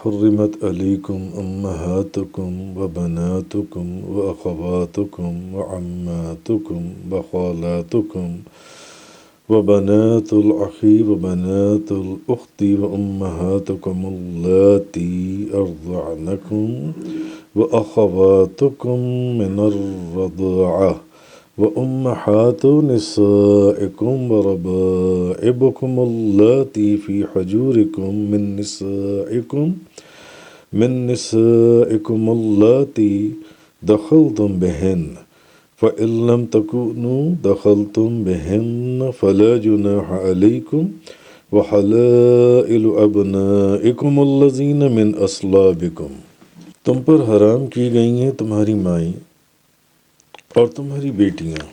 حرمت علیکم امہاتکم وبناتکم واخواتکم وعماتکم وخالاتکم وبنات الأخ وبنات الأخت وأمهاتكم اللاتي أرضعنكم وأخواتكم من الرضاعة وأمهات نسائكم وربائبكم اللاتي في حجوركم من نسائكم اللاتي دخلتم بهن فإن لم تكونوا دخلتم بهن فلا جناح عليكم وحلائل أبنائكم الذين من أصلابكم تم پر حرام کی گئی ہیں تمہاری مائیں اور تمہاری بیٹیاں۔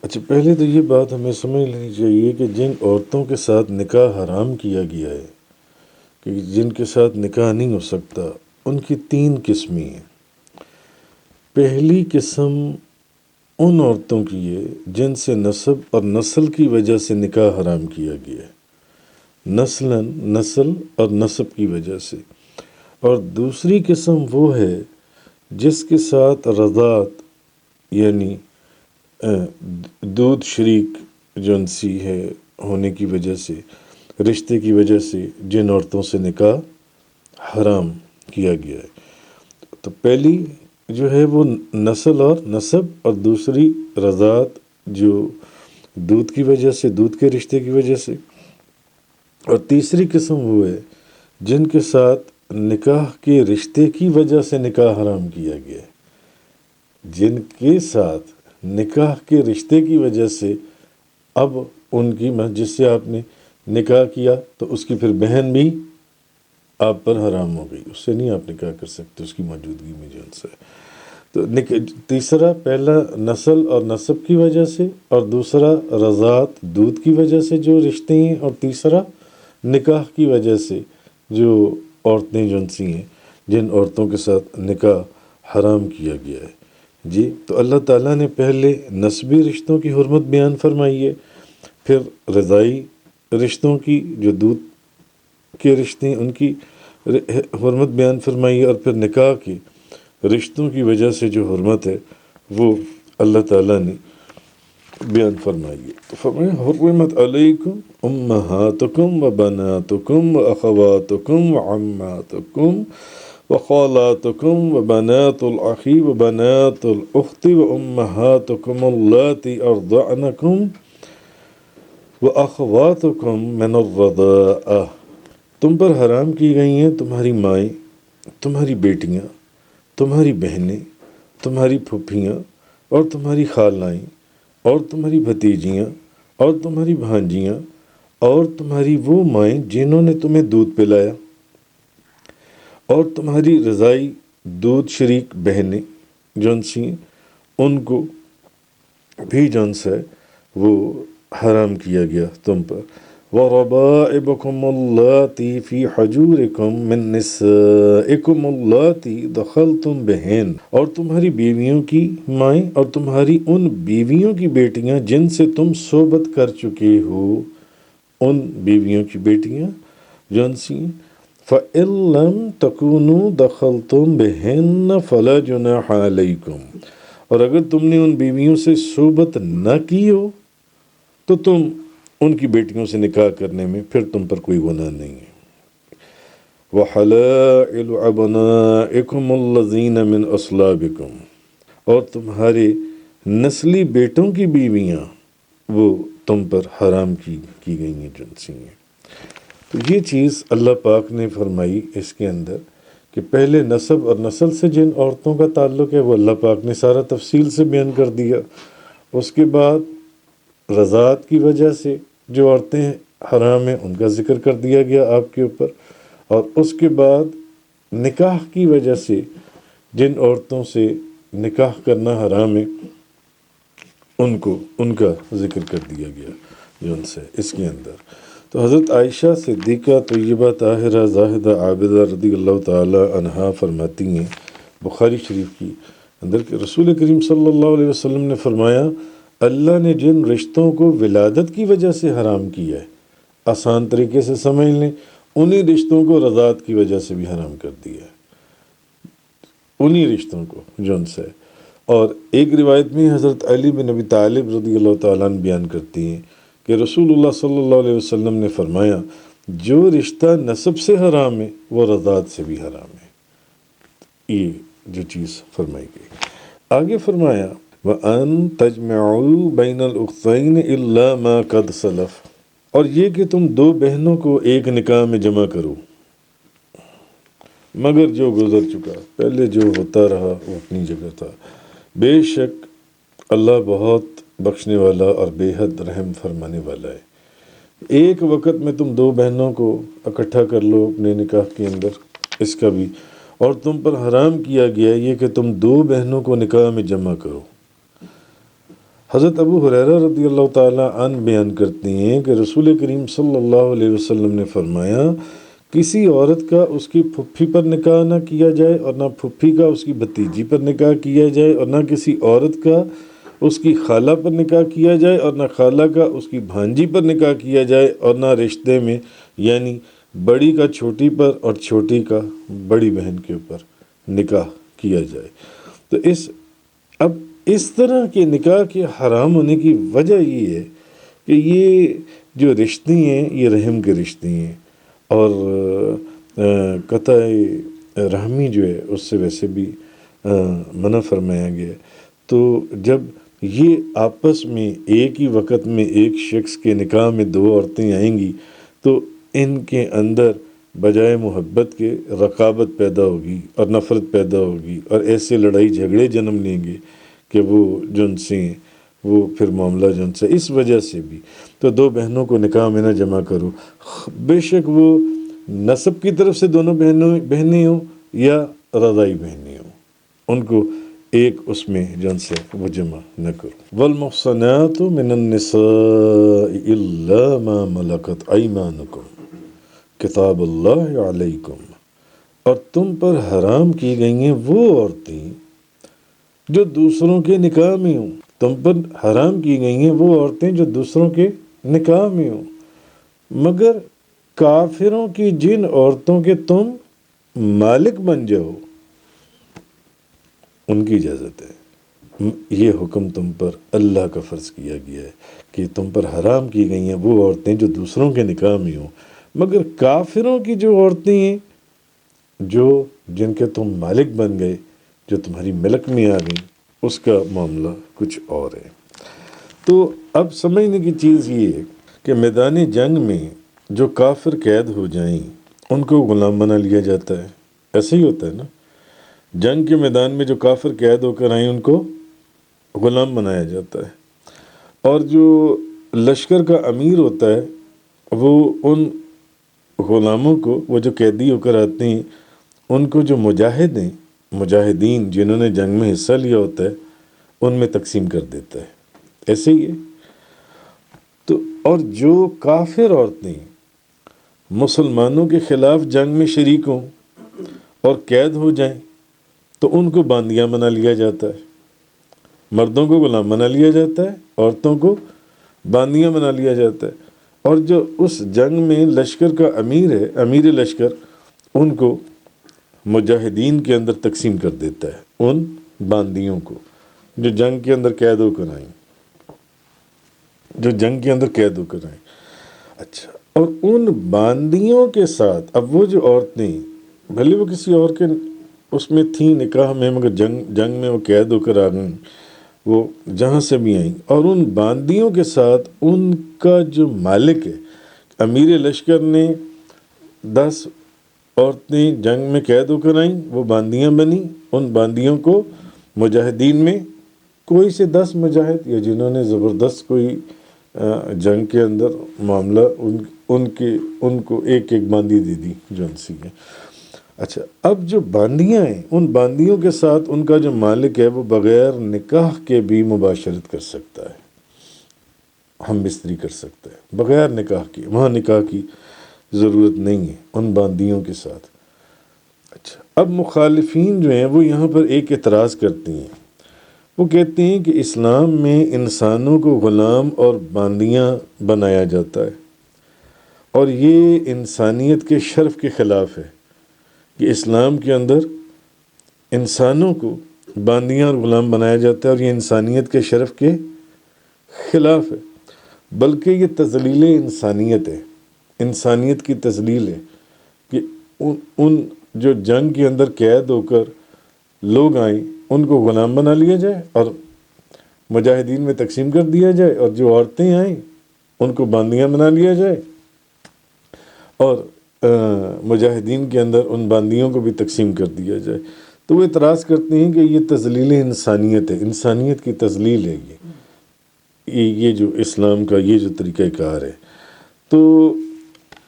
اچھا، پہلے تو یہ بات ہمیں سمجھ لینی چاہیے کہ جن عورتوں کے ساتھ نکاح حرام کیا گیا ہے، کہ جن کے ساتھ نکاح نہیں ہو سکتا، ان کی 3 قسمیں ہیں۔ پہلی قسم ان عورتوں کی ہے جن سے نسب اور نسل کی وجہ سے نکاح حرام کیا گیا ہے، نسل اور نسب کی وجہ سے۔ اور دوسری قسم وہ ہے جس کے ساتھ رضاعت یعنی دودھ شریک جنسی ہے ہونے کی وجہ سے، رشتے کی وجہ سے جن عورتوں سے نکاح حرام کیا گیا ہے۔ تو پہلی جو ہے وہ نسل اور نسب، اور دوسری رضاعت جو دودھ کی وجہ سے، دودھ کے رشتے کی وجہ سے، اور تیسری قسم وہ ہے جن کے ساتھ نکاح کے رشتے کی وجہ سے نکاح حرام کیا گیا ہے۔ جن کے ساتھ نکاح کے رشتے کی وجہ سے اب ان کی جس سے آپ نے نکاح کیا تو اس کی پھر بہن بھی آپ پر حرام ہو گئی، اس سے نہیں آپ نکاح کر سکتے اس کی موجودگی میں جو ان سے۔ تو تیسرا، پہلا نسل اور نسب کی وجہ سے، اور دوسرا رضاعت دودھ کی وجہ سے جو رشتے ہیں، اور تیسرا نکاح کی وجہ سے جو عورتیں جنسی ہیں، جن عورتوں کے ساتھ نکاح حرام کیا گیا ہے۔ جی، تو اللہ تعالیٰ نے پہلے نسبی رشتوں کی حرمت بیان فرمائی ہے، پھر رضائی رشتوں کی جو دودھ کے رشتے ہیں ان کی حرمت بیان فرمائی ہے، اور پھر نکاح کے رشتوں کی وجہ سے جو حرمت ہے وہ اللہ تعالیٰ نے بیان فرمائی ہے۔ تو فرمایا حرمت علیکم امہاتکم وبناتکم واخواتکم وعماتکم وخالاتکم وبنات الأخ وبنات الأخت وأمهاتكم اللاتي أرضعنكم وأخواتكم من الرضاعة۔ تم پر حرام کی گئی ہیں تمہاری مائیں، تمہاری بیٹیاں، تمہاری بہنیں، تمہاری پھوپھیاں اور تمہاری خالائیں اور تمہاری بھتیجیاں اور تمہاری بھانجیاں اور تمہاری وہ مائیں جنہوں نے تمہیں دودھ پلایا، اور تمہاری رضائی دودھ شریک بہنیں جون سی ہیں، ان کو بھی جون سے وہ حرام کیا گیا تم پر۔ وَرَبَائِبُكُمُ اللَّاتِي فِي حَجُورِكُم مِّن نِّسَائِكُمُ اللَّاتِي دَخَلْتُم بِهِنَّ، اور تمہاری بیویوں کی مائیں اور تمہاری ان بیویوں کی بیٹیاں جن سے تم صحبت کر چکے ہو، ان بیویوں کی بیٹیاں جون سی ہیں۔ فَإِن لَّمْ تَكُونُوا دَخَلْتُم بِهِنَّ فَلَا جُنَاحَ عَلَيْكُمْ، اور اگر تم نے ان بیویوں سے صحبت نہ کی ہو تو تم ان کی بیٹیوں سے نکاح کرنے میں پھر تم پر کوئی گناہ نہیں ہے۔ وَحَلَائِلُ أَبْنَائِكُمُ الَّذِينَ مِنْ أَصْلَابِكُمْ، اور تمہارے نسلی بیٹوں کی بیویاں وہ تم پر حرام کی گئی ہیں جنسی ہیں۔ تو یہ چیز اللہ پاک نے فرمائی اس کے اندر کہ پہلے نسب اور نسل سے جن عورتوں کا تعلق ہے وہ اللہ پاک نے سارا تفصیل سے بیان کر دیا۔ اس کے بعد رضاعت کی وجہ سے جو عورتیں حرام ہیں ان کا ذکر کر دیا گیا آپ کے اوپر، اور اس کے بعد نکاح کی وجہ سے جن عورتوں سے نکاح کرنا حرام ہے ان کا ذکر کر دیا گیا جو ان سے اس کے اندر۔ تو حضرت عائشہ صدیقہ طیبہ طاہرہ زاہدہ عابدہ رضی اللہ تعالی عنہا فرماتی ہیں بخاری شریف کی اندر کہ رسول کریم صلی اللہ علیہ وسلم نے فرمایا، اللہ نے جن رشتوں کو ولادت کی وجہ سے حرام کیا ہے، آسان طریقے سے سمجھ لیں، انہی رشتوں کو رضاعت کی وجہ سے بھی حرام کر دیا ہے، انہی رشتوں کو جو ان سے ہے۔ اور ایک روایت میں حضرت علی بن ابی طالب رضی اللہ تعالیٰ عنہ بیان کرتی ہیں کہ رسول اللہ صلی اللہ علیہ وسلم نے فرمایا جو رشتہ نسب سے حرام ہے وہ رضاعت سے بھی حرام ہے، یہ جو چیز فرمائی گئی۔ آگے فرمایا وَأَن تَجْمَعُوا بَيْنَ الْأُخْتَيْنِ إِلَّا مَا قَدْ سَلَفَ، اور یہ کہ تم دو بہنوں کو ایک نکاح میں جمع کرو مگر جو گزر چکا، پہلے جو ہوتا رہا وہ اپنی جگہ تھا، بے شک اللہ بہت بخشنے والا اور بے حد رحم فرمانے والا ہے۔ ایک وقت میں تم دو بہنوں کو اکٹھا کر لو اپنے نکاح کے اندر، اس کا بھی، اور تم پر حرام کیا گیا یہ کہ تم دو بہنوں کو نکاح میں جمع کرو۔ حضرت ابو ہریرہ رضی اللہ تعالیٰ عنہ بیان کرتے ہیں کہ رسول کریم صلی اللہ علیہ وسلم نے فرمایا کسی عورت کا اس کی پھپھی پر نکاح نہ کیا جائے اور نہ پھپھی کا اس کی بھتیجی پر نکاح کیا جائے، اور نہ کسی عورت کا اس کی خالہ پر نکاح کیا جائے اور نہ خالہ کا اس کی بھانجی پر نکاح کیا جائے، اور نہ رشتے میں یعنی بڑی کا چھوٹی پر اور چھوٹی کا بڑی بہن کے اوپر نکاح کیا جائے۔ تو اب اس طرح کے نکاح کے حرام ہونے کی وجہ یہ ہے کہ یہ جو رشتے ہیں یہ رحم کے رشتے ہیں، اور قطع رحمی جو ہے اس سے ویسے بھی منع فرمایا گیا ہے۔ تو جب یہ آپس میں ایک ہی وقت میں ایک شخص کے نکاح میں دو عورتیں آئیں گی تو ان کے اندر بجائے محبت کے رقابت پیدا ہوگی اور نفرت پیدا ہوگی، اور ایسے لڑائی جھگڑے جنم لیں گے کہ وہ جن سے وہ پھر معاملہ جن سے، اس وجہ سے بھی تو دو بہنوں کو نکاح میں نہ جمع کرو، بے شک وہ نسب کی طرف سے دونوں بہنیں ہوں یا رضائی بہنیں ہوں، ان کو ایک اس میں جن سے وہ جمع نہ کرو۔ والمحصنات من النساء الا ما ملکت ایمانکم کتاب اللہ علیکم، اور تم پر حرام کی گئی ہیں وہ عورتیں جو دوسروں کے نکاح میں ہوں، تم پر حرام کی گئی ہیں وہ عورتیں جو دوسروں کے نکاح میں ہوں، مگر کافروں کی جن عورتوں کے تم مالک بن جاؤ ان کی اجازت ہے۔ یہ حکم تم پر اللہ کا فرض کیا گیا ہے کہ تم پر حرام کی گئی ہیں وہ عورتیں جو دوسروں کے نکاح میں ہوں، مگر کافروں کی جو عورتیں ہیں جن کے تم مالک بن گئے، جو تمہاری ملک میں آ گئی، اس کا معاملہ کچھ اور ہے۔ تو اب سمجھنے کی چیز یہ ہے کہ میدان جنگ میں جو کافر قید ہو جائیں ان کو غلام بنا لیا جاتا ہے، ایسے ہی ہوتا ہے نا، جنگ کے میدان میں جو کافر قید ہو کر آئیں ان کو غلام بنایا جاتا ہے، اور جو لشکر کا امیر ہوتا ہے وہ ان غلاموں کو، وہ جو قیدی ہو کر آتے ہیں ان کو جو مجاہدین جنہوں نے جنگ میں حصہ لیا ہوتا ہے ان میں تقسیم کر دیتا ہے، ایسے ہی ہے۔ تو اور جو کافر عورتیں مسلمانوں کے خلاف جنگ میں شریک ہوں اور قید ہو جائیں تو ان کو باندیاں بنا لیا جاتا ہے، مردوں کو غلام بنا لیا جاتا ہے، عورتوں کو باندیاں بنا لیا جاتا ہے، اور جو اس جنگ میں لشکر کا امیر ہے، امیر لشکر، ان کو مجاہدین کے اندر تقسیم کر دیتا ہے، ان باندیوں کو جو جنگ کے اندر قید ہو کر آئیں، اچھا، اور ان باندیوں کے ساتھ اب وہ جو عورتیں بھلے وہ کسی اور کے اس میں تھیں نکاح میں، مگر جنگ میں وہ قید ہو کر آ گئیں، وہ جہاں سے بھی آئیں، اور ان باندیوں کے ساتھ ان کا جو مالک ہے، امیر لشکر نے 10 عورتیں جنگ میں قید ہو کر آئیں، وہ باندیاں بنی، ان باندیوں کو مجاہدین میں کوئی سے 10 مجاہد یا جنہوں نے زبردست کوئی جنگ کے اندر معاملہ ان کو ایک باندی دے دی جو ان سی ہے۔ اچھا، اب جو باندیاں ہیں ان باندیوں کے ساتھ ان کا جو مالک ہے وہ بغیر نکاح کے بھی مباشرت کر سکتا ہے، ہم بستری کر سکتا ہے بغیر نکاح کی، وہاں نکاح کی ضرورت نہیں ہے ان باندیوں کے ساتھ۔ اچھا، اب مخالفین جو ہیں وہ یہاں پر ایک اعتراض کرتے ہیں، وہ کہتے ہیں کہ اسلام میں انسانوں کو غلام اور باندیاں بنایا جاتا ہے، اور یہ انسانیت کے شرف کے خلاف ہے کہ اسلام کے اندر انسانوں کو باندیاں اور غلام بنایا جاتا ہے، اور یہ انسانیت کے شرف کے خلاف ہے، بلکہ یہ تذلیل انسانیت ہے، انسانیت کی تذلیل ہے کہ ان جو جنگ کے اندر قید ہو کر لوگ آئیں ان کو غلام بنا لیا جائے اور مجاہدین میں تقسیم کر دیا جائے، اور جو عورتیں آئیں ان کو باندیاں بنا لیا جائے اور مجاہدین کے اندر ان باندیوں کو بھی تقسیم کر دیا جائے۔ تو وہ اعتراض کرتے ہیں کہ یہ تذلیل انسانیت ہے، انسانیت کی تذلیل ہے یہ جو اسلام کا یہ جو طریقہ کار ہے۔ تو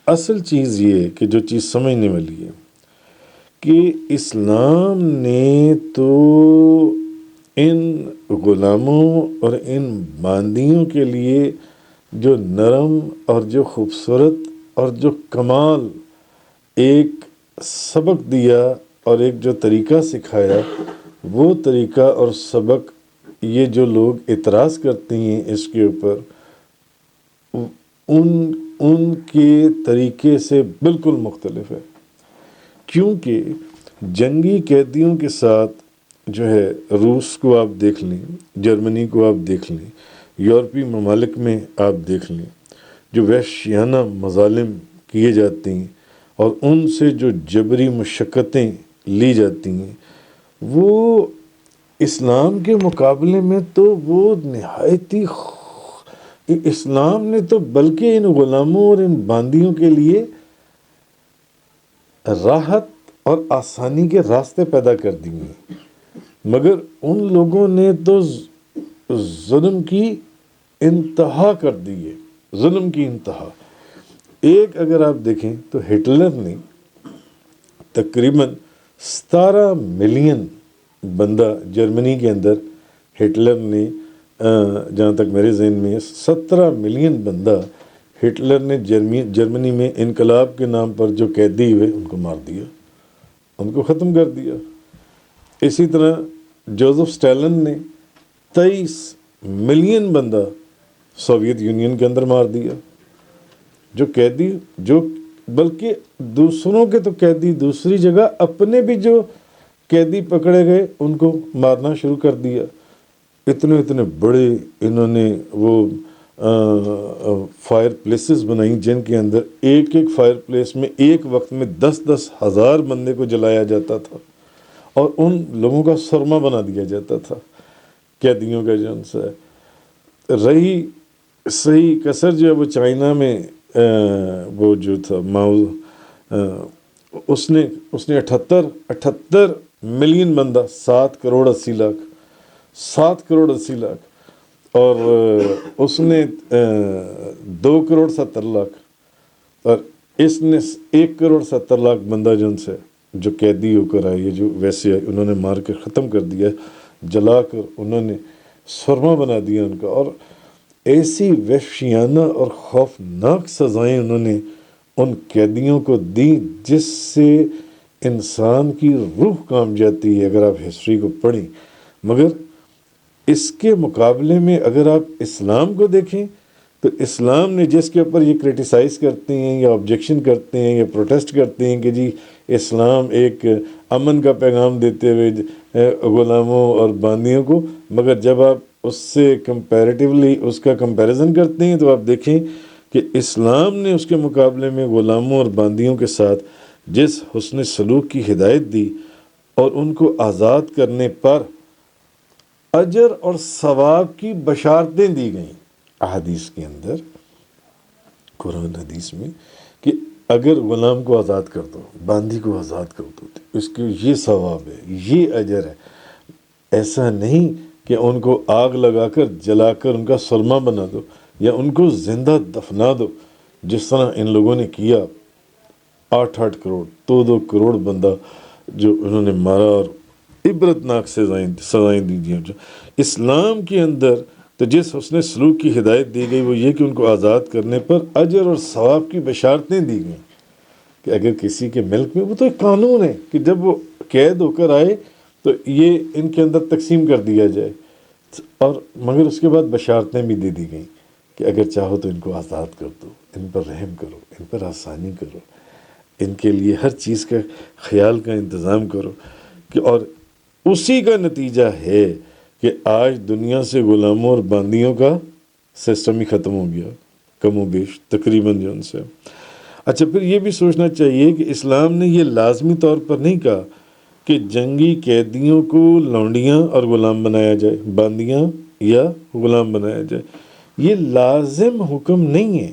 اصل چیز یہ ہے کہ جو چیز سمجھنے والی ہے کہ اسلام نے تو ان غلاموں اور ان باندیوں کے لیے جو نرم اور جو خوبصورت اور جو کمال ایک سبق دیا اور ایک جو طریقہ سکھایا، وہ طریقہ اور سبق یہ جو لوگ اعتراض کرتے ہیں اس کے اوپر، ان کے طریقے سے بالکل مختلف ہے۔ کیونکہ جنگی قیدیوں کے ساتھ جو ہے روس کو آپ دیکھ لیں، جرمنی کو آپ دیکھ لیں، یورپی ممالک میں آپ دیکھ لیں، جو وحشیانہ مظالم کیے جاتے ہیں اور ان سے جو جبری مشقتیں لی جاتی ہیں، وہ اسلام کے مقابلے میں تو وہ نہایتی اسلام نے تو بلکہ ان غلاموں اور ان باندیوں کے لیے راحت اور آسانی کے راستے پیدا کر دیے ہیں، مگر ان لوگوں نے تو ظلم کی انتہا کر دی ہے، ظلم کی انتہا۔ ایک اگر آپ دیکھیں تو ہٹلر نے تقریباً 17 ملین بندہ جرمنی کے اندر، ہٹلر نے جہاں تک میرے ذہن میں 17 ملین بندہ ہٹلر نے جرمنی میں انقلاب کے نام پر جو قیدی ہوئے ان کو مار دیا، ان کو ختم کر دیا۔ اسی طرح جوزف اسٹالن نے 23 ملین بندہ سوویت یونین کے اندر مار دیا۔ جو قیدی جو بلکہ دوسروں کے تو قیدی دوسری جگہ، اپنے بھی جو قیدی پکڑے گئے ان کو مارنا شروع کر دیا۔ اتنے بڑے انہوں نے وہ فائر پلیسز بنائیں جن کے اندر ایک فائر پلیس میں ایک وقت میں 10 ہزار بندے کو جلایا جاتا تھا، اور ان لوگوں کا سرما بنا دیا جاتا تھا قیدیوں کا۔ جو ان سے رہی صحیح کثر جو ہے وہ چائنا میں وہ جو تھا ماؤ، اس نے 78 ملین بندہ، 7 کروڑ 80 لاکھ، 7 کروڑ 80 لاکھ، اور اس نے 2 کروڑ 70 لاکھ، اور اس نے 1 کروڑ 70 لاکھ بندہ جو ان سے جو قیدی ہو کر آئے، جو ویسے آئے، انہوں نے مار کے ختم کر دیا، جلا کر انہوں نے سرما بنا دیا ان کا، اور ایسی وحشیانہ اور خوفناک سزائیں انہوں نے ان قیدیوں کو دیں جس سے انسان کی روح کانپ جاتی ہے اگر آپ ہسٹری کو پڑھیں۔ مگر اس کے مقابلے میں اگر آپ اسلام کو دیکھیں تو اسلام نے جس کے اوپر یہ کرٹیسائز کرتے ہیں یا آبجیکشن کرتے ہیں یا پروٹیسٹ کرتے ہیں کہ جی اسلام ایک امن کا پیغام دیتے ہوئے غلاموں اور باندیوں کو، مگر جب آپ اس سے کمپیریٹیولی اس کا کمپیریزن کرتے ہیں تو آپ دیکھیں کہ اسلام نے اس کے مقابلے میں غلاموں اور باندیوں کے ساتھ جس حسن سلوک کی ہدایت دی اور ان کو آزاد کرنے پر اجر اور ثواب کی بشارتیں دی گئیں احادیث کے اندر، قرآن حدیث میں، کہ اگر غلام کو آزاد کر دو، باندی کو آزاد کر دو، اس کے یہ ثواب ہے، یہ اجر ہے۔ ایسا نہیں کہ ان کو آگ لگا کر جلا کر ان کا سرما بنا دو یا ان کو زندہ دفنا دو، جس طرح ان لوگوں نے کیا۔ 8 کروڑ 2 کروڑ بندہ جو انہوں نے مارا اور عبرتناک سزائیں دی گئیں۔ جو اسلام کے اندر تو جس حسن سلوک کی ہدایت دی گئی وہ یہ کہ ان کو آزاد کرنے پر اجر اور ثواب کی بشارتیں دی گئیں، کہ اگر کسی کے ملک میں، وہ تو ایک قانون ہے کہ جب وہ قید ہو کر آئے تو یہ ان کے اندر تقسیم کر دیا جائے، اور مگر اس کے بعد بشارتیں بھی دے دی گئیں کہ اگر چاہو تو ان کو آزاد کر دو، ان پر رحم کرو، ان پر آسانی کرو، ان کے لیے ہر چیز کا خیال کا انتظام کرو کہ اور اسی کا نتیجہ ہے کہ آج دنیا سے غلاموں اور باندیوں کا سسٹم ہی ختم ہو گیا، کم و بیش تقریباً جو ان سے۔ اچھا، پھر یہ بھی سوچنا چاہیے کہ اسلام نے یہ لازمی طور پر نہیں کہا کہ جنگی قیدیوں کو لونڈیاں اور غلام بنایا جائے، باندیاں یا غلام بنایا جائے، یہ لازم حکم نہیں ہے،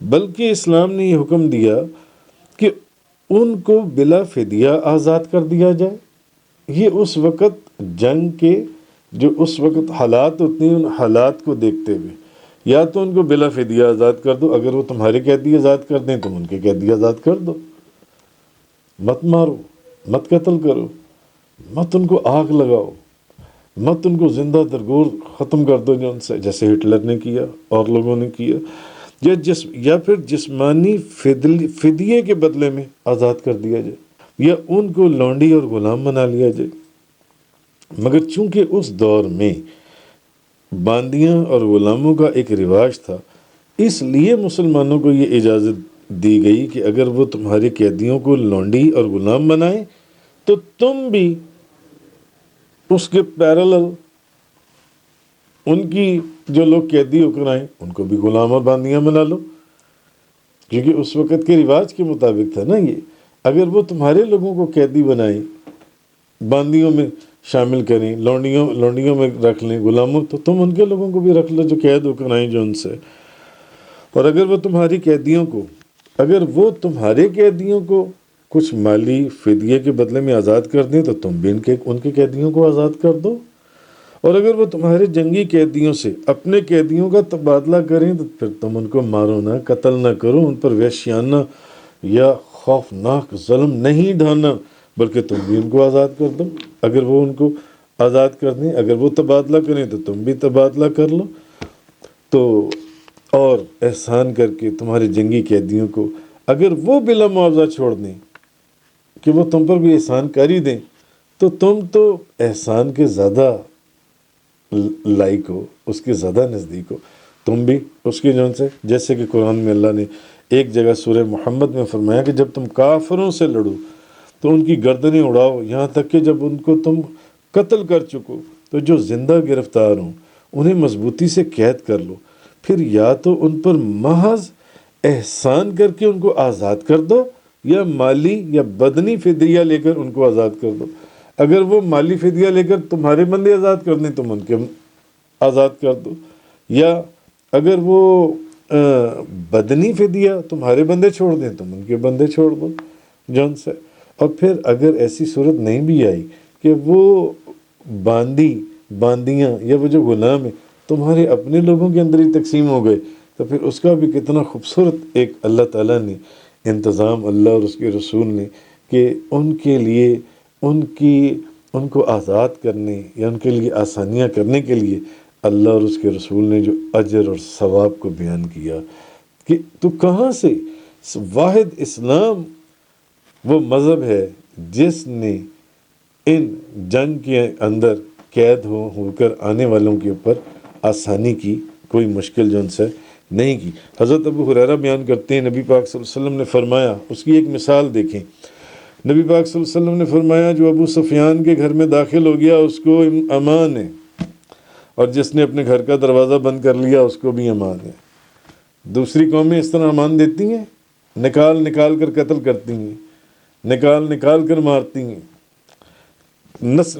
بلکہ اسلام نے یہ حکم دیا کہ ان کو بلا فدیہ آزاد کر دیا جائے۔ یہ اس وقت جنگ کے جو اس وقت حالات ہوتے ہیں، ان حالات کو دیکھتے ہوئے یا تو ان کو بلا فدیہ آزاد کر دو، اگر وہ تمہارے قیدی آزاد کر دیں تم ان کے قیدی آزاد کر دو، مت مارو، مت قتل کرو، مت ان کو آگ لگاؤ، مت ان کو زندہ درگور ختم کر دو جو ان سے، جیسے ہٹلر نے کیا اور لوگوں نے کیا، یا پھر جسمانی فدیے کے بدلے میں آزاد کر دیا جائے، یا ان کو لونڈی اور غلام بنا لیا جائے۔ مگر چونکہ اس دور میں باندیاں اور غلاموں کا ایک رواج تھا، اس لیے مسلمانوں کو یہ اجازت دی گئی کہ اگر وہ تمہارے قیدیوں کو لونڈی اور غلام بنائیں تو تم بھی اس کے پیرالل ان کی جو لوگ قیدی ہو کر آئیں ان کو بھی غلام اور باندیاں بنا لو، کیونکہ اس وقت کے رواج کے مطابق تھا نا یہ۔ اگر وہ تمہارے لوگوں کو قیدی بنائیں، باندیوں میں شامل کریں، لونڈیوں میں رکھ لیں، غلاموں، تو تم ان کے لوگوں کو بھی رکھ لو جو قید ہو کر آئیں جو ان سے۔ اور اگر وہ تمہارے قیدیوں کو کچھ مالی فدیے کے بدلے میں آزاد کر دیں تو تم بھی ان کے قیدیوں کو آزاد کر دو۔ اور اگر وہ تمہارے جنگی قیدیوں سے اپنے قیدیوں کا تبادلہ کریں تو پھر تم ان کو مارو نہ، قتل نہ کرو، ان پر وحشیانہ یا خوفناک ظلم نہیں ڈھانا، بلکہ تم بھی ان کو آزاد کر دو۔ اگر وہ ان کو آزاد کر دیں، اگر وہ تبادلہ کریں تو تم بھی تبادلہ کر لو۔ تو اور احسان کر کے تمہارے جنگی قیدیوں کو اگر وہ بلا معاوضہ چھوڑ دیں کہ وہ تم پر بھی احسان کر ہی دیں تو تم تو احسان کے زیادہ لائق ہو، اس کے زیادہ نزدیک ہو، تم بھی اس کے جون سے، جیسے کہ قرآن میں اللہ نے ایک جگہ سورہ محمد میں فرمایا کہ جب تم کافروں سے لڑو تو ان کی گردنیں اڑاؤ، یہاں تک کہ جب ان کو تم قتل کر چکو تو جو زندہ گرفتار ہوں انہیں مضبوطی سے قید کر لو، پھر یا تو ان پر محض احسان کر کے ان کو آزاد کر دو یا مالی یا بدنی فدیہ لے کر ان کو آزاد کر دو۔ اگر وہ مالی فدیہ لے کر تمہارے بندے آزاد کر دیں تم ان کے آزاد کر دو، یا اگر وہ بدنی فدیہ تمہارے بندے چھوڑ دیں تم ان کے بندے چھوڑ دو جون سے۔ اور پھر اگر ایسی صورت نہیں بھی آئی کہ وہ باندیاں یا وہ جو غلام ہیں تمہارے اپنے لوگوں کے اندر ہی تقسیم ہو گئے تو پھر اس کا بھی کتنا خوبصورت ایک اللہ تعالیٰ نے انتظام، اللہ اور اس کے رسول نے، کہ ان کے لیے ان کو آزاد کرنے یا ان کے لیے آسانیاں کرنے کے لیے اللہ اور اس کے رسول نے جو اجر اور ثواب کو بیان کیا کہ تو کہاں سے واحد اسلام وہ مذہب ہے جس نے ان جنگ کے اندر قید ہو کر آنے والوں کے اوپر آسانی کی، کوئی مشکل جو ان سے نہیں کی۔ حضرت ابو ہریرہ بیان کرتے ہیں نبی پاک صلی اللہ علیہ وسلم نے فرمایا، اس کی ایک مثال دیکھیں، نبی پاک صلی اللہ علیہ وسلم نے فرمایا جو ابو سفیان کے گھر میں داخل ہو گیا اس کو امان ہے، اور جس نے اپنے گھر کا دروازہ بند کر لیا اس کو بھی امان ہے۔ دوسری قومیں اس طرح امان دیتی ہیں، نکال کر قتل کرتی ہیں، نکال کر مارتی ہیں،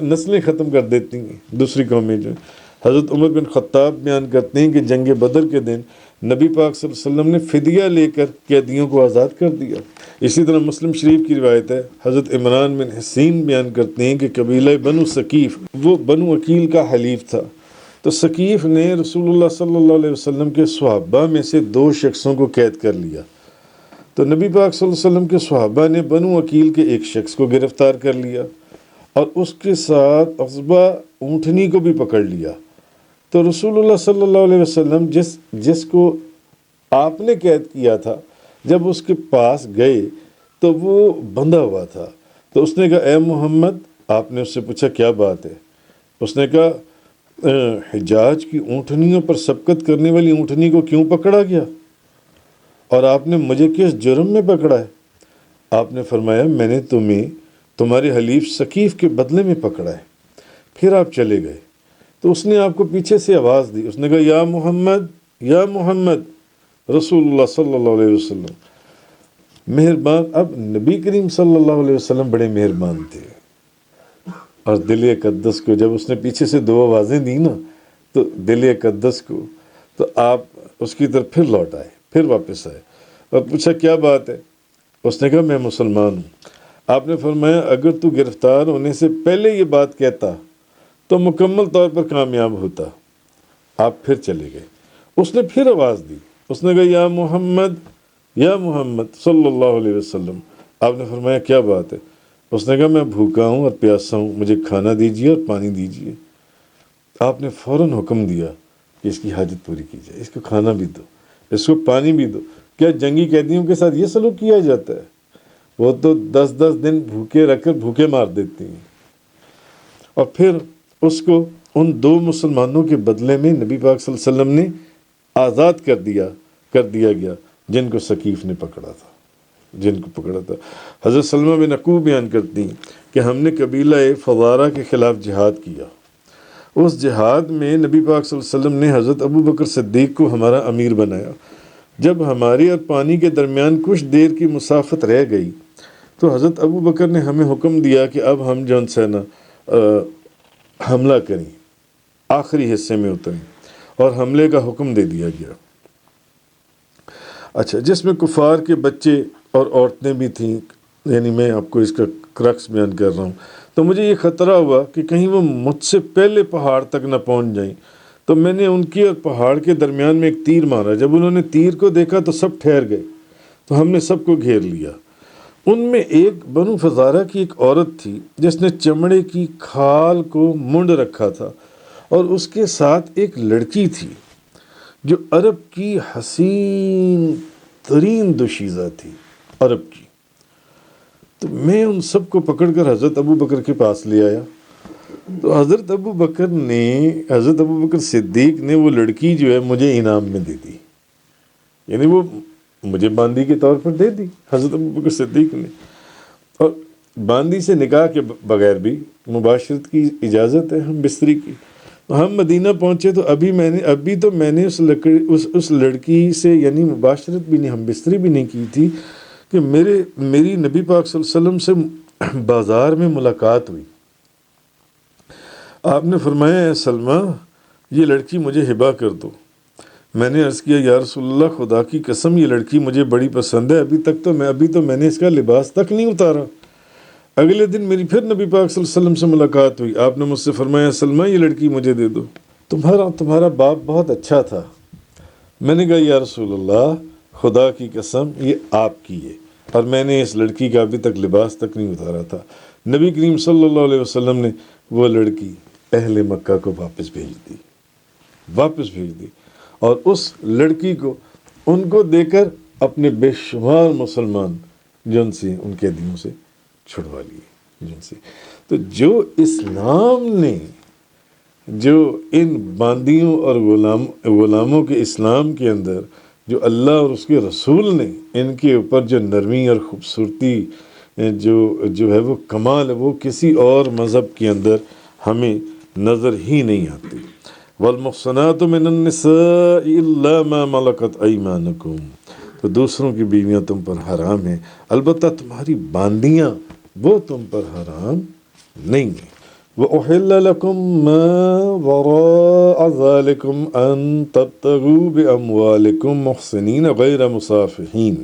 نسلیں ختم کر دیتی ہیں دوسری قومیں جو۔ حضرت عمر بن خطاب بیان کرتے ہیں کہ جنگ بدر کے دن نبی پاک صلی اللہ علیہ وسلم نے فدیہ لے کر قیدیوں کو آزاد کر دیا۔ اسی طرح مسلم شریف کی روایت ہے، حضرت عمران بن حسین بیان کرتے ہیں کہ قبیلہ بنو ثقیف وہ بنو عقیل کا حلیف تھا، تو ثقیف نے رسول اللہ صلی اللہ علیہ وسلم کے صحابہ میں سے 2 شخصوں کو قید کر لیا، تو نبی پاک صلی اللہ علیہ وسلم کے صحابہ نے بنو عقیل کے ایک شخص کو گرفتار کر لیا اور اس کے ساتھ عصبہ اونٹنی کو بھی پکڑ لیا۔ تو رسول اللہ صلی اللہ علیہ وسلم جس کو آپ نے قید کیا تھا جب اس کے پاس گئے تو وہ بندھا ہوا تھا، تو اس نے کہا اے محمد، آپ نے اس سے پوچھا کیا بات ہے، اس نے کہا حجاج کی اونٹنیوں پر سبقت کرنے والی اونٹنی کو کیوں پکڑا گیا اور آپ نے مجھے کس جرم میں پکڑا ہے؟ آپ نے فرمایا میں نے تمہیں تمہارے حلیف ثقیف کے بدلے میں پکڑا ہے۔ پھر آپ چلے گئے تو اس نے آپ کو پیچھے سے آواز دی، اس نے کہا یا محمد، یا محمد، رسول اللہ صلی اللہ علیہ وسلم، مہربان۔ اب نبی کریم صلی اللہ علیہ وسلم بڑے مہربان تھے، اور دل اقدس کو جب اس نے پیچھے سے دو آوازیں دی نا تو دل اقدس کو، تو آپ اس کی طرف پھر لوٹ آئے، پھر واپس آئے اور پوچھا کیا بات ہے؟ اس نے کہا میں مسلمان ہوں۔ آپ نے فرمایا اگر تو گرفتار ہونے سے پہلے یہ بات کہتا تو مکمل طور پر کامیاب ہوتا۔ آپ پھر چلے گئے، اس نے پھر آواز دی، اس نے کہا یا محمد، یا محمد صلی اللہ علیہ وسلم۔ آپ نے فرمایا کیا بات ہے؟ اس نے کہا میں بھوکا ہوں اور پیاسا ہوں، مجھے کھانا دیجیے اور پانی دیجیے۔ آپ نے فوراً حکم دیا کہ اس کی حاجت پوری کی جائے، اس کو کھانا بھی دو، اس کو پانی بھی دو۔ کیا جنگی قیدیوں کے ساتھ یہ سلوک کیا جاتا ہے؟ وہ تو 10 دن بھوکے رکھ کر بھوکے مار دیتی ہیں۔ اور پھر اس کو ان دو مسلمانوں کے بدلے میں نبی پاک صلی اللہ علیہ وسلم نے آزاد کر دیا گیا جن کو ثقیف نے پکڑا تھا۔ حضرت سلمہ بن عقوع بیان کرتی ہیں کہ ہم نے قبیلہ فزارہ کے خلاف جہاد کیا۔ اس جہاد میں نبی پاک صلی اللہ علیہ وسلم نے حضرت ابو بکر صدیق کو ہمارا امیر بنایا۔ جب ہماری اور پانی کے درمیان کچھ دیر کی مسافت رہ گئی تو حضرت ابو بکر نے ہمیں حکم دیا کہ اب ہم جو ہے نا حملہ کریں، آخری حصے میں اتریں، اور حملے کا حکم دے دیا گیا۔ اچھا، جس میں کفار کے بچے اور عورتیں بھی تھیں، یعنی میں آپ کو اس کا کرکس بیان کر رہا ہوں، تو مجھے یہ خطرہ ہوا کہ کہیں وہ مجھ سے پہلے پہاڑ تک نہ پہنچ جائیں، تو میں نے ان کی اور پہاڑ کے درمیان میں ایک تیر مارا۔ جب انہوں نے تیر کو دیکھا تو سب ٹھہر گئے، تو ہم نے سب کو گھیر لیا۔ ان میں ایک بنو فزارہ کی ایک عورت تھی جس نے چمڑے کی کھال کو منڈ رکھا تھا، اور اس کے ساتھ ایک لڑکی تھی جو عرب کی حسین ترین دوشیزہ تھی، عرب کی۔ تو میں ان سب کو پکڑ کر حضرت ابو بکر کے پاس لے آیا، تو حضرت ابو بکر صدیق نے وہ لڑکی جو ہے مجھے انعام میں دے دی، یعنی وہ مجھے باندی کے طور پر دے دی حضرت ابو بکر صدیق نے۔ اور باندی سے نکاح کے بغیر بھی مباشرت کی اجازت ہے، ہم بستری کی۔ ہم مدینہ پہنچے تو ابھی تو میں نے اس لڑکی سے یعنی مباشرت بھی نہیں، ہم بستری بھی نہیں کی تھی کہ میری نبی پاک صلی اللہ علیہ وسلم سے بازار میں ملاقات ہوئی۔ آپ نے فرمایا اے سلمہ، یہ لڑکی مجھے ہبہ کر دو۔ میں نے عرض کیا یا رسول اللہ، خدا کی قسم یہ لڑکی مجھے بڑی پسند ہے، ابھی تو میں نے اس کا لباس تک نہیں اتارا۔ اگلے دن میری پھر نبی پاک صلی اللہ علیہ وسلم سے ملاقات ہوئی۔ آپ نے مجھ سے فرمایا سلمہ، یہ لڑکی مجھے دے دو، تمہارا باپ بہت اچھا تھا۔ میں نے کہا یا رسول اللہ، خدا کی قسم یہ آپ کی ہے، اور میں نے اس لڑکی کا ابھی تک لباس تک نہیں اتارا تھا۔ نبی کریم صلی اللہ علیہ وسلم نے وہ لڑکی اہل مکہ کو واپس بھیج دی، اور اس لڑکی کو ان کو دے کر اپنے بے شمار مسلمان جن سے ان قیدیوں سے چھڑوا لیے جن سے۔ تو جو اسلام نے جو ان باندیوں اور غلاموں کے اسلام کے اندر جو اللہ اور اس کے رسول نے ان کے اوپر جو نرمی اور خوبصورتی جو ہے وہ کمال ہے، وہ کسی اور مذہب کے اندر ہمیں نظر ہی نہیں آتی۔ والمحصنات من النساء الا ما ملکت ایمانکم، تو دوسروں کی بیویاں تم پر حرام ہیں، البتہ تمہاری باندیاں وہ تم پر حرام نہیں ہیں۔ وَأُحِلَّ لَكُم مَّا وَرَاءَ ذَلِكُمْ أَن تَبْتَغُوا بِأَمْوَالِكُمْ مُحْسِنِينَ غَيْرَ مُسَافِحِينَ،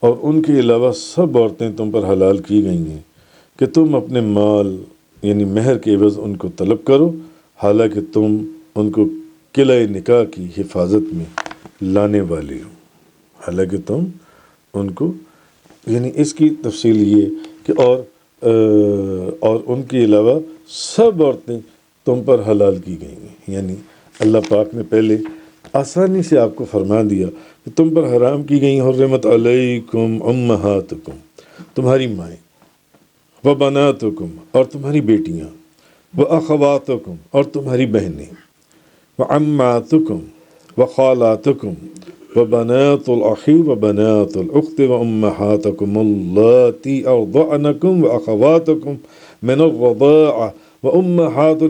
اور ان کے علاوہ سب عورتیں تم پر حلال کی گئی ہیں کہ تم اپنے مال یعنی مہر کے عوض ان کو طلب کرو، حالانکہ تم ان کو قلعہ نکاح کی حفاظت میں لانے والے ہو۔ حالانکہ تم ان کو یعنی اس کی تفصیل یہ کہ اور ان کے علاوہ سب عورتیں تم پر حلال کی گئی ہیں، یعنی اللہ پاک نے پہلے آسانی سے آپ کو فرما دیا کہ تم پر حرام کی گئی حرمت علیکم امہاتکم، تمہاری مائیں، وبناتکم، اور تمہاری بیٹیاں، وَأَخَوَاتُكُمْ اور تمہاری بہنیں، وَعَمَّاتُكُمْ وَخَالَاتُكُمْ وَبَنَاتُ الْأَخِ وَبَنَاتُ الْأُخْتِ وَأُمَّهَاتُكُمُ اللَّاتِي أَرْضَعْنَكُمْ وَأَخَوَاتُكُمْ مِنَ الرَّضَاعَةِ وَأُمَّهَاتُ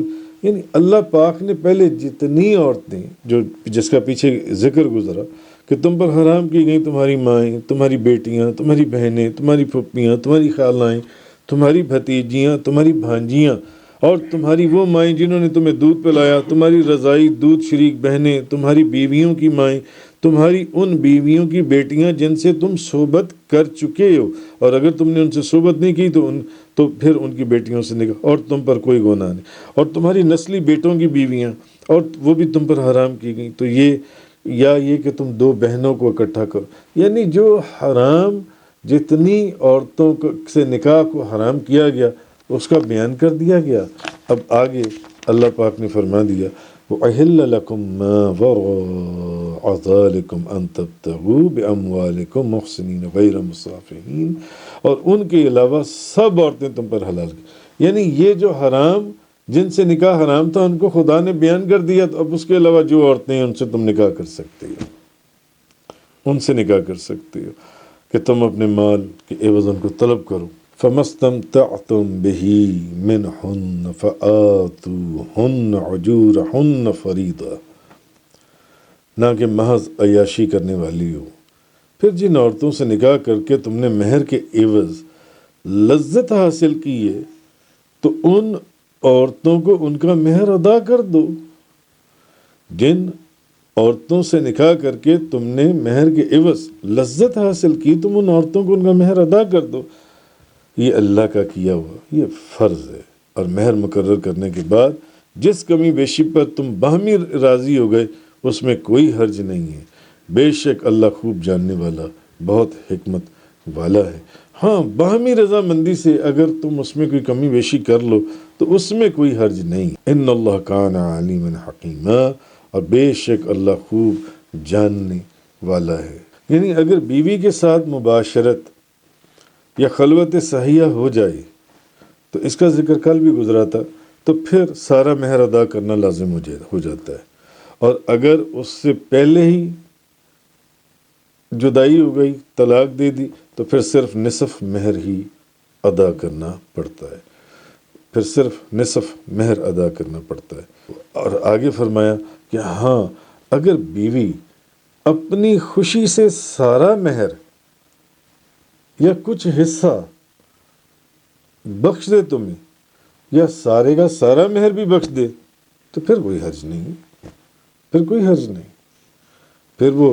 یعنی اللہ پاک نے پہلے جتنی عورتیں جو جس کا پیچھے ذکر گزرا کہ تم پر حرام کی گئیں، تمہاری مائیں، تمہاری بیٹیاں، تمہاری بہنیں، تمہاری پھپھیاں، تمہاری خالائیں، تمہاری بھتیجیاں، تمہاری بھانجیاں، اور تمہاری وہ مائیں جنہوں نے تمہیں دودھ پلایا، تمہاری رضائی دودھ شریک بہنیں، تمہاری بیویوں کی مائیں، تمہاری ان بیویوں کی بیٹیاں جن سے تم صحبت کر چکے ہو، اور اگر تم نے ان سے صحبت نہیں کی تو پھر ان کی بیٹیوں سے نکاح، اور تم پر کوئی گناہ نہیں، اور تمہاری نسلی بیٹوں کی بیویاں اور وہ بھی تم پر حرام کی گئیں، تو یہ کہ تم دو بہنوں کو اکٹھا کرو، یعنی جو حرام جتنی عورتوں سے نکاح کو حرام کیا گیا اس کا بیان کر دیا گیا۔ اب آگے اللہ پاک نے فرما دیا وَأُحِلَّ لَكُم مَّا وَرَاءَ ذَلِكُمْ أَن تَبْتَغُوا بِأَمْوَالِكُمْ مُحْسِنِينَ غَيْرَ مُسَافِحِينَ، اور ان کے علاوہ سب عورتیں تم پر حلال کی، یعنی یہ جو حرام جن سے نکاح حرام تھا ان کو خدا نے بیان کر دیا، تو اب اس کے علاوہ جو عورتیں ہیں ان سے تم نکاح کر سکتے ہو، ان سے نکاح کر سکتے ہو کہ تم اپنے مال کے عوض ان کو طلب کرو۔ فَمَسْتَمْتَعْتُمْ بِهِ مِنْهُنَّ فَآتُوهُنَّ أُجُورَهُنَّ فَرِيضَةً، نہ کہ محض عیاشی کرنے والی ہو، پھر جن عورتوں سے نکاح کر کے تم نے مہر کے عوض لذت حاصل کی ہے تو ان عورتوں کو ان کا مہر ادا کر دو۔ جن عورتوں سے نکاح کر کے تم نے مہر کے عوض لذت حاصل کی تم ان عورتوں کو ان کا مہر ادا کر دو، یہ اللہ کا کیا ہوا یہ فرض ہے، اور مہر مقرر کرنے کے بعد جس کمی بیشی پر تم باہمی راضی ہو گئے اس میں کوئی حرج نہیں ہے، بے شک اللہ خوب جاننے والا بہت حکمت والا ہے۔ ہاں باہمی رضامندی سے اگر تم اس میں کوئی کمی بیشی کر لو تو اس میں کوئی حرج نہیں، ان اللہ کان علیما حکیما، اور بے شک اللہ خوب جاننے والا ہے۔ یعنی اگر بیوی کے ساتھ مباشرت یا خلوت صحیحہ ہو جائے تو اس کا ذکر کل بھی گزرا تھا، تو پھر سارا مہر ادا کرنا لازم ہو جاتا ہے، اور اگر اس سے پہلے ہی جدائی ہو گئی، طلاق دے دی، تو پھر صرف نصف مہر ہی ادا کرنا پڑتا ہے، پھر صرف نصف مہر ادا کرنا پڑتا ہے۔ اور آگے فرمایا کہ ہاں اگر بیوی اپنی خوشی سے سارا مہر یا کچھ حصہ بخش دے تمہیں، یا سارے کا سارا مہر بھی بخش دے تو پھر کوئی حرج نہیں، پھر کوئی حرج نہیں، پھر وہ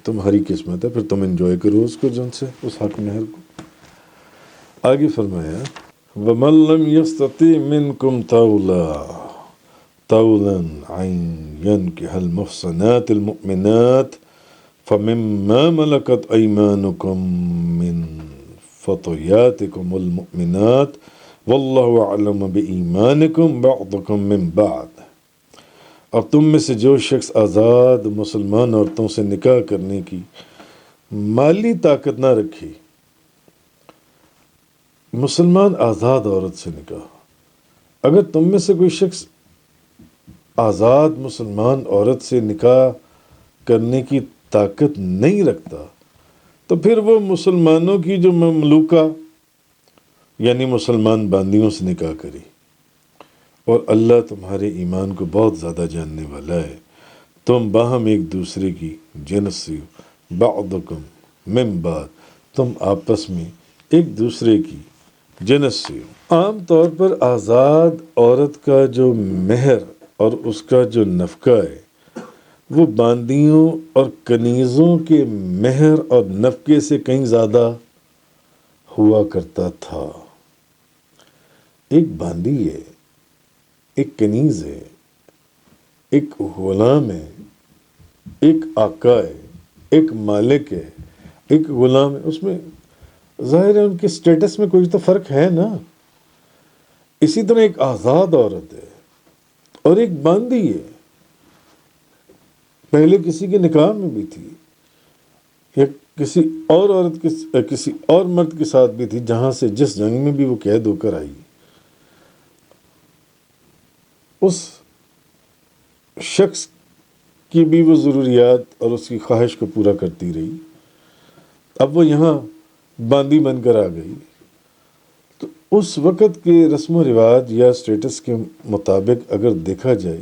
تمہاری قسمت ہے، پھر تم انجوائے کرو اس کو، جن سے اس حق مہر کو۔ آگے فرمایا وَمَن لَّمْ يَسْتَطِعْ مِنكُمْ طَوْلًا أَن يَنكِحَ الْمُحْصَنَاتِ الْمُؤْمِنَاتِ فَمِمَّا مَلَكَتْ أَيْمَانُكُم مِّن فَطَيَّاتِكُمُ الْمُؤْمِنَاتِ وَاللَّهُ أَعْلَمُ بِإِيمَانِكُم بَعْضُكُم مِّن بَعْضٍ، اب تم میں سے جو شخص آزاد مسلمان عورتوں سے نکاح کرنے کی مالی طاقت نہ رکھے، مسلمان آزاد عورت سے نکاح، اگر تم میں سے کوئی شخص آزاد مسلمان عورت سے نکاح کرنے کی طاقت نہیں رکھتا تو پھر وہ مسلمانوں کی جو مملوکہ یعنی مسلمان باندیوں سے نکاح کرے، اور اللہ تمہارے ایمان کو بہت زیادہ جاننے والا ہے، تم باہم ایک دوسرے کی جنس سے ہو، بعضکم من بعض، تم آپس میں ایک دوسرے کی جنس سے ہو۔ عام طور پر آزاد عورت کا جو مہر اور اس کا جو نفقہ ہے وہ باندیوں اور کنیزوں کے مہر اور نفقے سے کہیں زیادہ ہوا کرتا تھا۔ ایک باندی ہے، ایک کنیز ہے، ایک غلام ہے، ایک آقا ہے، ایک مالک ہے، ایک غلام ہے، اس میں ظاہر ہے ان کے سٹیٹس میں کوئی تو فرق ہے نا۔ اسی طرح ایک آزاد عورت ہے اور ایک باندی ہے، پہلے کسی کے نکاح میں بھی تھی یا کسی اور عورت کسی اور مرد کے ساتھ بھی تھی، جہاں سے جس جنگ میں بھی وہ قید ہو کر آئی، اس شخص کی بھی وہ ضروریات اور اس کی خواہش کو پورا کرتی رہی. اب وہ یہاں باندی بن کر آ گئی. تو اس وقت کے رسم و رواج یا اسٹیٹس کے مطابق اگر دیکھا جائے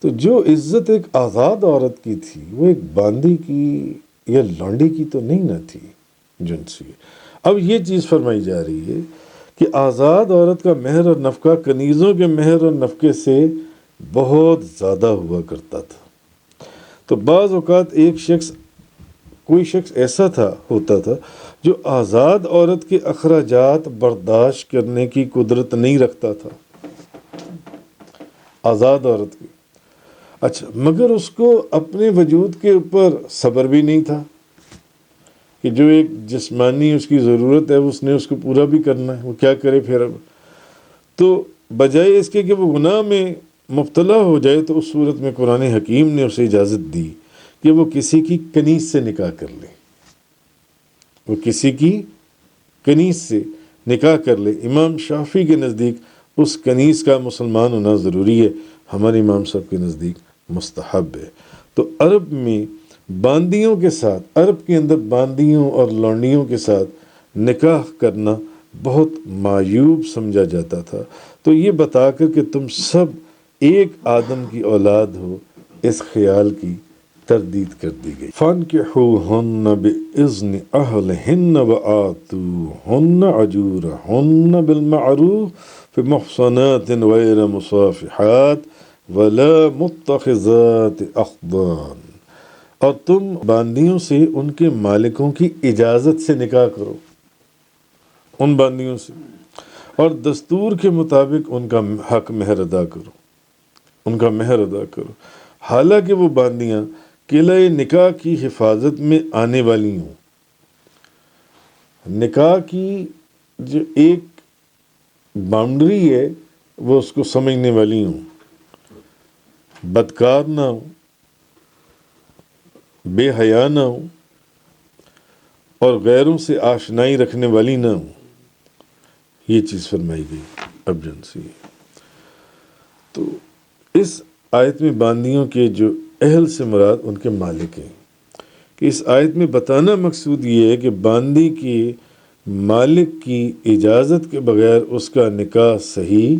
تو جو عزت ایک آزاد عورت کی تھی وہ ایک باندی کی یا لانڈی کی تو نہیں نہ تھی جنسی. اب یہ چیز فرمائی جا رہی ہے کہ آزاد عورت کا مہر اور نفقہ کنیزوں کے مہر اور نفقے سے بہت زیادہ ہوا کرتا تھا. تو بعض اوقات کوئی شخص ایسا ہوتا تھا جو آزاد عورت کے اخراجات برداشت کرنے کی قدرت نہیں رکھتا تھا. آزاد عورت کی اچھا، مگر اس کو اپنے وجود کے اوپر صبر بھی نہیں تھا کہ جو ایک جسمانی اس کی ضرورت ہے اس نے اس کو پورا بھی کرنا ہے، وہ کیا کرے پھر. اب تو بجائے اس کے کہ وہ گناہ میں مبتلا ہو جائے تو اس صورت میں قرآن حکیم نے اسے اجازت دی کہ وہ کسی کی کنیز سے نکاح کر لے. وہ کسی کی کنیز سے نکاح کر لے. امام شافعی کے نزدیک اس کنیز کا مسلمان ہونا ضروری ہے، ہمارے امام صاحب کے نزدیک مستحب ہے. تو عرب میں باندیوں کے ساتھ، عرب کے اندر باندیوں اور لونڈیوں کے ساتھ نکاح کرنا بہت معیوب سمجھا جاتا تھا. تو یہ بتا کر کہ تم سب ایک آدم کی اولاد ہو، اس خیال کی تردید کر دی گئی. فَانْكِحُوهُنَّ بِإِذْنِ أَهْلِهِنَّ وَآتُوهُنَّ أُجُورَهُنَّ بِالْمَعْرُوفِ فِمُحْصَنَاتٍ غَيْرَ مُصَافِحَاتٍ وَلَا مُتَّخِذَاتِ أَخْدَانٍ. اور تم باندیوں سے ان کے مالکوں کی اجازت سے نکاح کرو، ان باندیوں سے، اور دستور کے مطابق ان کا حق مہر ادا کرو، ان کا مہر ادا کرو، حالانکہ وہ باندیاں قلعہ نکاح کی حفاظت میں آنے والی ہوں. نکاح کی جو ایک باؤنڈری ہے وہ اس کو سمجھنے والی ہوں، بدکار نہ ہوں، بے حیا نہ ہوں، اور غیروں سے آشنائی رکھنے والی نہ ہوں. یہ چیز فرمائی گئی. اب جنسی تو اس آیت میں باندیوں کے جو اہل سے مراد ان کے مالک ہیں، کہ اس آیت میں بتانا مقصود یہ ہے کہ باندی کے مالک کی اجازت کے بغیر اس کا نکاح صحیح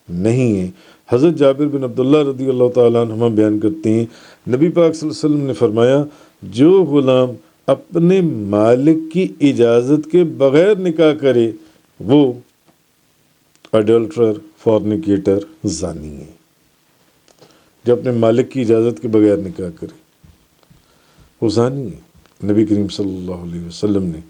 نہیں ہے. حضرت جابر بن عبداللہ رضی اللہ تعالیٰ عنہما بیان کرتے ہیں، نبی پاک صلی اللہ علیہ وسلم نے فرمایا، جو غلام اپنے مالک کی اجازت کے بغیر نکاح کرے وہ اڈلٹرر، فورنیکیٹر، زانی ہے. جو اپنے مالک کی اجازت کے بغیر نکاح کرے وہ زانی ہے. نبی کریم صلی اللہ علیہ وسلم نے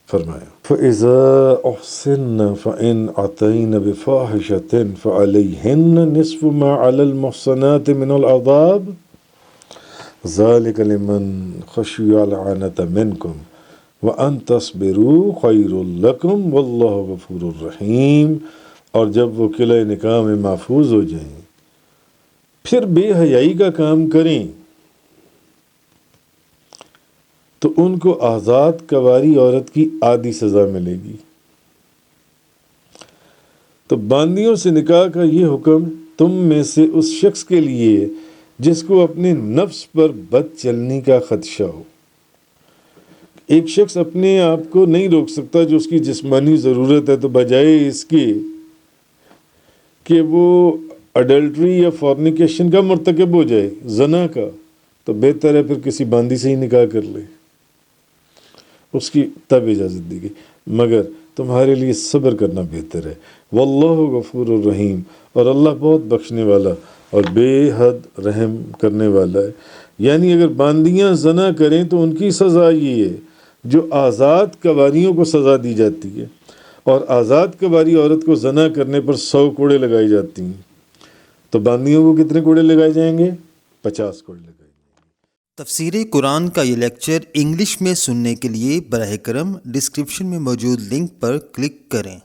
فرمایا، فَإِذَا أُحْسِنَّ فَإِنْ عَتَيْنَ بِفَاحِشَةٍ فَعَلَيْهِنَّ نِصْفُ مَا عَلَى الْمُحْصَنَاتِ مِنَ الْعَذَابِ ذَلِكَ لِمَنْ خَشِيَ الْعَنَتَ مِنْكُمْ وَأَنْ تَصْبِرُوا خَيْرٌ لَكُمْ وَاللَّهُ غَفُورٌ رَحِيمٌ. اور جب وہ قلعہ نکاح میں محفوظ ہو جائیں پھر بے حیائی کا کام کریں تو ان کو آزاد کنواری عورت کی آدھی سزا ملے گی. تو باندیوں سے نکاح کا یہ حکم تم میں سے اس شخص کے لیے جس کو اپنے نفس پر بد چلنے کا خدشہ ہو. ایک شخص اپنے آپ کو نہیں روک سکتا جو اس کی جسمانی ضرورت ہے، تو بجائے اس کے کہ وہ اڈلٹری یا فورنیکیشن کا مرتکب ہو جائے، زنا کا، تو بہتر ہے پھر کسی باندی سے ہی نکاح کر لے. اس کی تب اجازت دی گئی، مگر تمہارے لیے صبر کرنا بہتر ہے. واللہ غفور الرحیم، اور اللہ بہت بخشنے والا اور بے حد رحم کرنے والا ہے. یعنی اگر باندیاں زنا کریں تو ان کی سزا یہ ہے جو آزاد کنواریوں کو سزا دی جاتی ہے، اور آزاد کنواری عورت کو زنا کرنے پر 100 کوڑے لگائی جاتی ہیں. تو باندیوں کو کتنے کوڑے لگائے جائیں گے؟ 50 کوڑے لگائے. تفسیر قرآن کا یہ لیکچر انگلش میں سننے کے لیے براہ کرم ڈسکرپشن میں موجود لنک پر کلک کریں.